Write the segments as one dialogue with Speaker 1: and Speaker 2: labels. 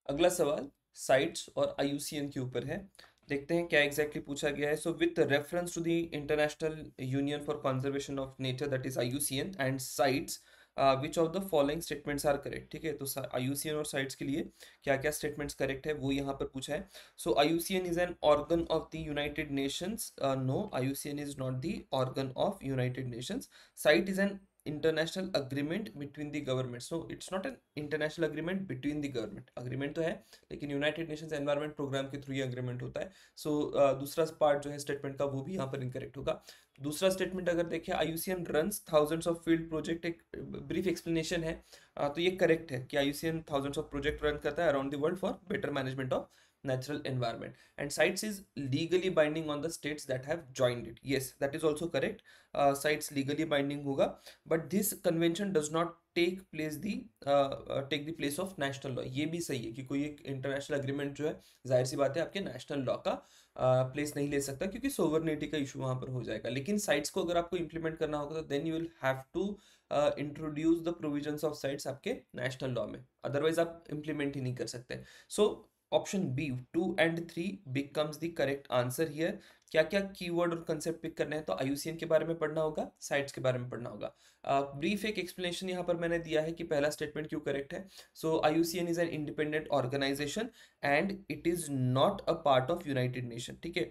Speaker 1: अगला सवाल साइट्स और आईयूसीएन के ऊपर है। देखते हैं क्या एग्जैक्टली पूछा गया है। So with reference to the International union for Conservation of Nature that is IUCN and CITES, which of the following statements are correct. ठीक है, तो आईयूसीएन और साइट्स के लिए क्या क्या स्टेटमेंट्स करेक्ट है वो यहाँ पर पूछा है। So IUCN is an organ of the United Nations. No, IUCN is not the organ of United Nations. CITES is an international agreement between the governments. So it's not an international agreement between the government. agreement तो है लेकिन United Nations environment programme के through ये agreement होता है। सो दूसरा part जो है स्टेटमेंट का वो भी यहाँ पर इनकरेक्ट होगा। दूसरा स्टेटमेंट अगर देखें, IUCN runs thousands of field project, एक ब्रीफ एक्सप्लेनेशन है। तो ये करेक्ट है कि IUCN thousands of project run करता है around the world for better management of natural environment, and sites is legally binding on the states that have joined it. Yes, that is also correct. Sites legally binding होगा, but this convention does not take the place of national law. ये भी सही है कि कोई एक international agreement जो है जाहिर सी बात है आपके नेशनल लॉ का प्लेस नहीं ले सकता, क्योंकि सोवरनिटी का इशू वहां पर हो जाएगा। लेकिन साइट्स को अगर आपको इंप्लीमेंट करना होगा तो then you will have to introduce the provisions of CITES आपके नेशनल लॉ में, अदरवाइज आप इंप्लीमेंट ही नहीं कर सकते। So option B 2 and 3 becomes the correct answer here। क्या क्या कीवर्ड और कंसेप्ट पिक करने हैं, तो आईयूसीएन के बारे में पढ़ना होगा, साइट्स के बारे में पढ़ना होगा। ब्रीफ एक एक्सप्लेनेशन यहाँ पर मैंने दिया है कि पहला स्टेटमेंट क्यों करेक्ट है। So IUCN is an independent organization and it is not a part of United Nation. ठीक है,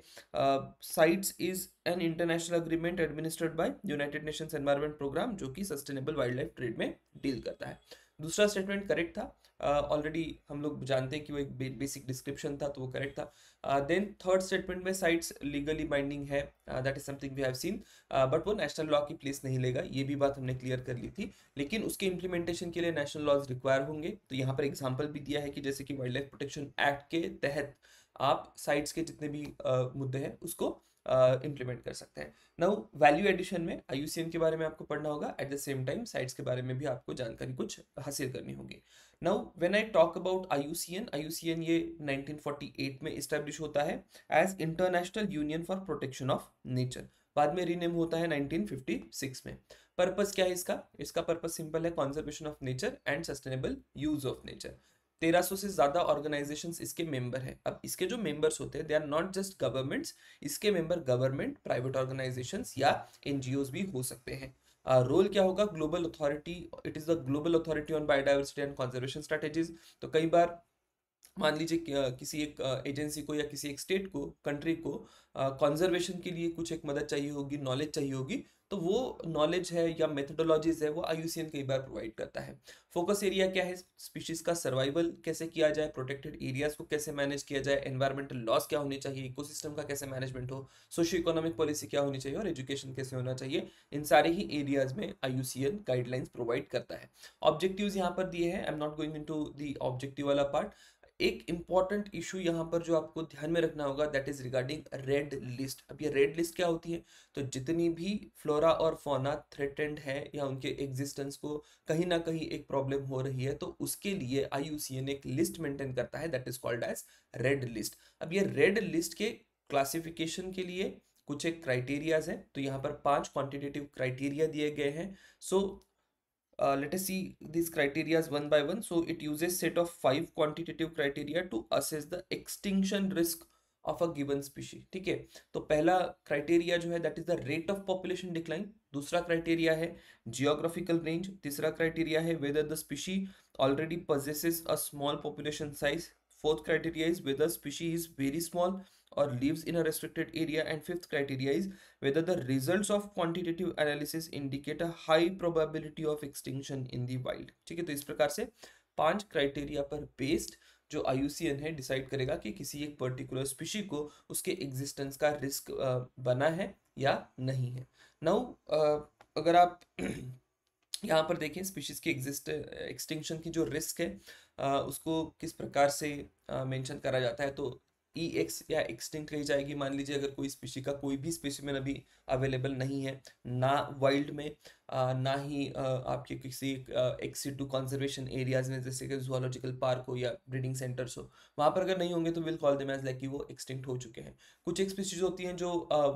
Speaker 1: CITES is an international agreement administered by United Nations environment program, जो कि सस्टेनेबल वाइल्ड लाइफ ट्रेड में deal करता है। दूसरा statement correct था, already हम लोग जानते हैं कि वो एक बेसिक डिस्क्रिप्शन था, तो वो करेक्ट था। देन थर्ड स्टेटमेंट में साइट्स लीगली बाइंडिंग है, that is something we have seen, but वो नेशनल लॉ की प्लेस नहीं लेगा, ये भी बात हमने क्लियर कर ली थी। लेकिन उसके इंप्लीमेंटेशन के लिए नेशनल लॉज रिक्वायर होंगे, तो यहाँ पर एग्जाम्पल भी दिया है कि जैसे कि वाइल्ड लाइफ प्रोटेक्शन एक्ट के तहत आप साइट्स के जितने भी मुद्दे हैं उसको इम्प्लीमेंट कर सकते हैं। नाउ वैल्यू एडिशन में आईयूसीएन के बारे में आपको पढ़ना होगा, at the same time sites के बारे में भी आपको जानकारी कुछ हासिल करनी होगी। Now when I talk about IUCN, IUCN ये 1948 में इस्टेब्लिश होता है as international union for protection of nature. बाद में रीनेम होता है 1956 में। पर्पस क्या है इसका? इसका पर्पस सिंपल है, conservation of nature and sustainable use of nature. 1300 से ज्यादा ऑर्गेनाइजेशंस इसके मेंबर हैं। अब इसके जो मेंबर्स होते हैं they are not just governments, इसके मेंबर गवर्नमेंट, प्राइवेट ऑर्गेनाइजेशंस या एनजीओज भी हो सकते हैं। रोल क्या होगा? Global authority, it is the global authority on biodiversity and conservation strategies. तो कई बार मान लीजिए किसी एक एजेंसी को या किसी एक स्टेट को, कंट्री को कंजर्वेशन के लिए कुछ एक मदद चाहिए होगी, नॉलेज चाहिए होगी, तो वो नॉलेज है या मेथोडोलॉजीज है वो आईयूसीएन कई बार प्रोवाइड करता है। फोकस एरिया क्या है? स्पीशीज का सर्वाइवल कैसे किया जाए, प्रोटेक्टेड एरियाज को कैसे मैनेज किया जाए, एनवायरमेंटल लॉस क्या होनी चाहिए, इकोसिस्टम का कैसे मैनेजमेंट हो, सोशियो इकोनॉमिक पॉलिसी क्या होनी चाहिए और एजुकेशन कैसे होना चाहिए, इन सारे ही एरियाज में आईयूसीएन गाइडलाइंस प्रोवाइड करता है। ऑब्जेक्टिव्स यहाँ पर दिए हैं, I am not going into the objective वाला पार्ट। एक इंपॉर्टेंट इशू यहाँ पर जो आपको ध्यान में रखना होगा, that is regarding red list. अब ये रेड लिस्ट क्या होती है? तो जितनी भी फ्लोरा और फौना थ्रेटेंड है या उनके एग्जिस्टेंस को कहीं ना कहीं एक प्रॉब्लम हो रही है, तो उसके लिए आईयूसीएन एक लिस्ट मेंटेन करता है, that is called as red list. अब ये रेड लिस्ट के क्लासिफिकेशन के लिए कुछ एक क्राइटेरियाज हैं, तो यहाँ पर 5 क्वांटिटेटिव क्राइटेरिया दिए गए हैं। सो let us see these criteria one by one. So it uses set of 5 quantitative criteria to assess the extinction risk of a given species। ठीक है, तो पहला क्राइटेरिया जो है that is the rate of population decline. दूसरा criteria है geographical range. तीसरा criteria है whether the species already possesses a small population size। Fourth criteria is whether species is very small or lives in a restricted area, and fifth criteria is whether the results of quantitative analysis indicate a high probability of extinction in the wild। ठीक है, तो इस प्रकार से 5 criteria पर based जो IUCN है decide करेगा कि किसी एक पर्टिकुलर स्पीशी को उसके एग्जिस्टेंस का रिस्क बना है या नहीं है। नाउ अगर आप यहाँ पर देखें स्पीशीज की एक्सटिंक्शन की जो रिस्क है उसको किस प्रकार से मेंशन करा जाता है, तो ई एक्स या एक्सटिंक्ट कही जाएगी। मान लीजिए अगर कोई स्पीशी का कोई भी स्पेसिमेन अभी अवेलेबल नहीं है ना वाइल्ड में ना ही आपके किसी एक्सिटू कंजर्वेशन एरियाज में, जैसे कि जूलॉजिकल पार्क हो या ब्रीडिंग सेंटर्स हो, वहाँ पर अगर नहीं होंगे तो will call them as like कि वो एक्सटिंक्ट हो चुके हैं। कुछ एक स्पीशीज होती हैं जो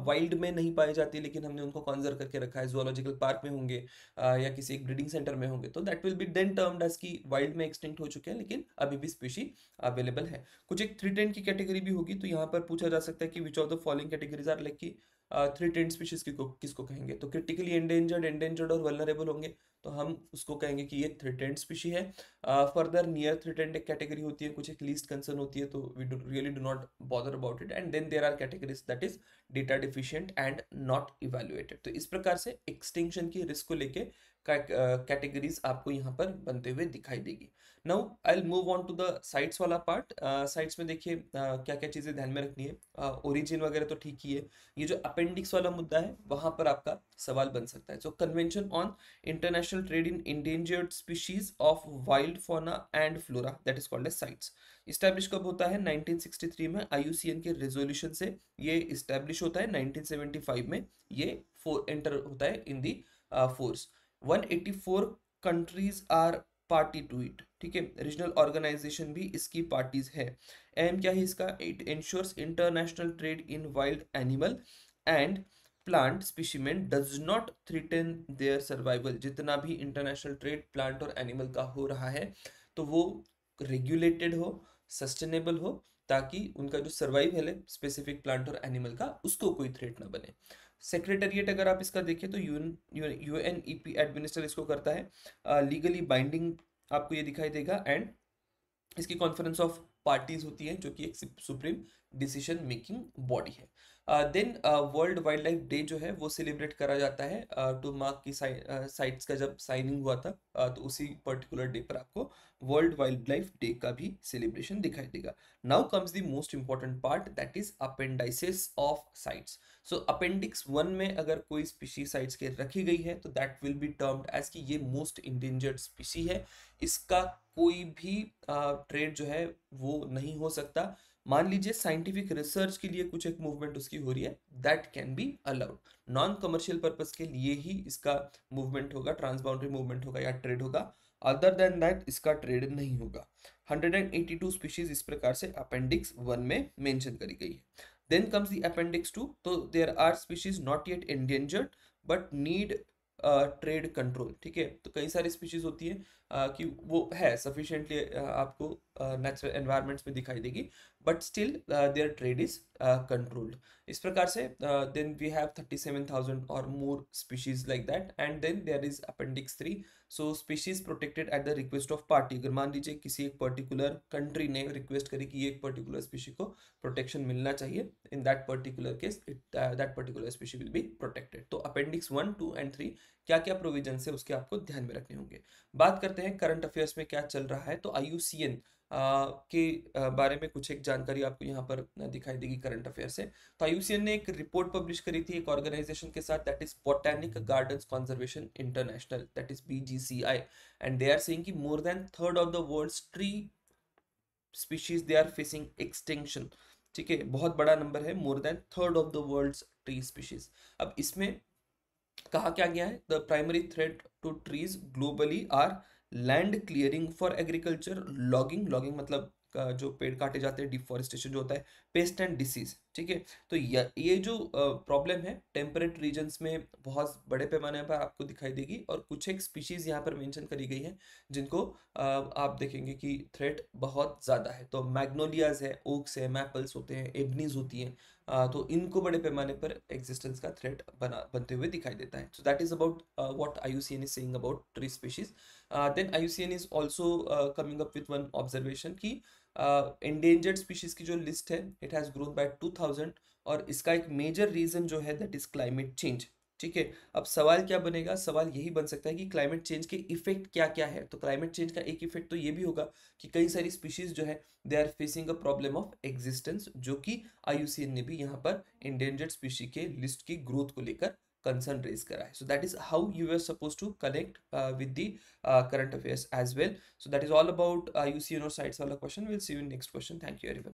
Speaker 1: वाइल्ड में नहीं पाई जाती, लेकिन हमने उनको कंजर्व करके रखा है, जूलॉजिकल पार्क में होंगे या किसी एक ब्रीडिंग सेंटर में होंगे, तो that will be then termed as कि वाइल्ड में एक्सटिंक्ट हो चुके हैं लेकिन अभी भी स्पीशी अवेलेबल है। कुछ एक 310 की कैटेगरी भी होगी, तो यहाँ पर पूछा जा सकता है कि which of the following categories are like कि 310 स्पीशीज किसको कहेंगे, तो क्रिटिकली एंडेंजर्ड, एंडेंजर्ड और वल्नरेबल होंगे, तो हम उसको कहेंगे कि ये थ्रेटेंड स्पीशी है। फर्दर नियर थ्रेटेंड एक कैटेगरी होती है, कुछ एक लीस्ट कंसर्न होती है, तो we do really do not bother about it, and then there are categories that is data deficient and not evaluated. तो इस प्रकार से एक्सटिंक्शन की रिस्क को लेके कैटेगरीज आपको यहाँ पर बनते हुए दिखाई देगी। Now I will move on to the CITES वाला पार्ट। साइट्स में देखिए क्या क्या चीज़ें ध्यान में रखनी है। ओरिजिन वगैरह तो ठीक ही है, ये जो अपेंडिक्स वाला मुद्दा है वहां पर आपका सवाल बन सकता है। So convention on international trade in endangered species of wild fauna and flora, that is called as CITES, establish कब होता है? 1963 में आईयूसीएन के रेजोल्यूशन से ये इस्टेब्लिश होता है। 1975 में ये एंटर होता है in the force. 184 countries are party to it, ठीक है, रीजनल ऑर्गेनाइजेशन भी इसकी पार्टीज है। एम क्या है इसका? It ensures international trade in wild animal and plant specimen does not threaten their survival. जितना भी इंटरनेशनल ट्रेड प्लांट और एनिमल का हो रहा है तो वो रेगुलेटेड हो, सस्टेनेबल हो, ताकि उनका जो सर्वाइवल है स्पेसिफिक प्लांट और एनिमल का, उसको कोई थ्रेट ना बने। सेक्रेटेरिएट अगर आप इसका देखें तो यूएनईपी एडमिनिस्टर इसको करता है। लीगली बाइंडिंग आपको ये दिखाई देगा, एंड इसकी कॉन्फ्रेंस ऑफ पार्टीज होती है जो कि एक सुप्रीम डिसीजन मेकिंग बॉडी है। Then world wildlife day जो है वो सेलिब्रेट करा जाता है टू मार्क की साइट्स का जब साइनिंग हुआ था, तो उसी पर्टिकुलर डे पर आपको वर्ल्ड वाइल्ड लाइफ डे का भी सेलिब्रेशन दिखाई देगा। Now comes the most important part, that is appendices of CITES. So appendix 1 में अगर कोई स्पीशी साइट्स के रखी गई है तो that will be termed as कि ये मोस्ट इंडेंजर्ड स्पीशी है, इसका कोई भी ट्रेड जो है वो नहीं हो सकता। मान लीजिए साइंटिफिक रिसर्च के लिए कुछ एक मूवमेंट उसकी हो रही है, that can be allowed. Non commercial purpose के लिए ही इसका मूवमेंट होगा, ट्रांसबाउंडरी मूवमेंट होगा या ट्रेड होगा, अदर देन दैट इसका ट्रेड नहीं होगा। 182 स्पीशीज इस प्रकार से अपेंडिक्स 1 में मेंशन करी गई है। देन कम्स द अपेंडिक्स 2, तो there are species not yet endangered but need trade control, ठीक है, तो कई सारी स्पीशीज होती है कि वो है सफिशिएंटली आपको नेचुरल एनवायरनमेंट्स में दिखाई देगी, but still there trade is controlled. इस प्रकार से देन वी हैव 37,000 और more species like that, and then there is appendix 3। So species protected at the request of party. अगर मान लीजिए किसी एक पर्टिकुलर कंट्री ने रिक्वेस्ट करी कि ये एक पर्टिकुलर स्पीशी को प्रोटेक्शन मिलना चाहिए, in that particular case that particular species will be protected. तो अपेंडिक्स 1, 2 एंड 3 क्या क्या प्रोविजन है उसके आपको ध्यान में रखने होंगे। बात करते हैं करंट अफेयर्स में क्या चल रहा है, तो आईयूसीएन के बारे में कुछ एक जानकारी आपको यहाँ पर दिखाई देगी करंट अफेयर से। तो आईयूसीएन ने एक रिपोर्ट पब्लिश करी थी एक ऑर्गेनाइजेशन के साथ, that is botanic gardens conservation international, that is BGCI, and they are saying कि more than third of the world's tree species they are facing extinction, ठीक है, बहुत बड़ा नंबर है, more than third of the world's tree species. अब इसमें कहा क्या गया है? The primary threat to trees globally are land clearing for agriculture, logging, logging मतलब जो पेड़ काटे जाते हैं, डिफॉरेस्टेशन जो होता है, पेस्ट एंड डिसीज, ठीक है। तो ये जो प्रॉब्लम है टेम्परेट रीजन्स में बहुत बड़े पैमाने पर आपको दिखाई देगी, और कुछ एक स्पीशीज यहाँ पर मेंशन करी गई है जिनको आप देखेंगे कि थ्रेट बहुत ज़्यादा है। तो मैग्नोलियाज है, ओक्स है, मैपल्स होते हैं, एबनीज होती हैं, तो इनको बड़े पैमाने पर एग्जिस्टेंस का थ्रेट बनते हुए दिखाई देता है। So that is about what IUCN is saying about tree species. Then IUCN is also coming up with one observation कि एंडेंजर्ड स्पीशीज की जो लिस्ट है इट हैज ग्रोन बाय 2000, और इसका एक मेजर रीजन जो है दैट इज क्लाइमेट चेंज, ठीक है। अब सवाल क्या बनेगा? सवाल यही बन सकता है कि क्लाइमेट चेंज के इफेक्ट क्या क्या है। तो क्लाइमेट चेंज का एक इफेक्ट तो ये भी होगा कि कई सारी स्पीशीज जो है they are facing a problem of existence, जो कि आईयूसीएन ने भी यहाँ पर एंडेंजर्ड स्पीशी के लिस्ट की ग्रोथ को लेकर कंसर्न रेज करा है। So that is how you are suppose to connect with the current affairs as well. So that is all about IUCN और साइट्स वाला question. Will see you in next question. Thank you everyone.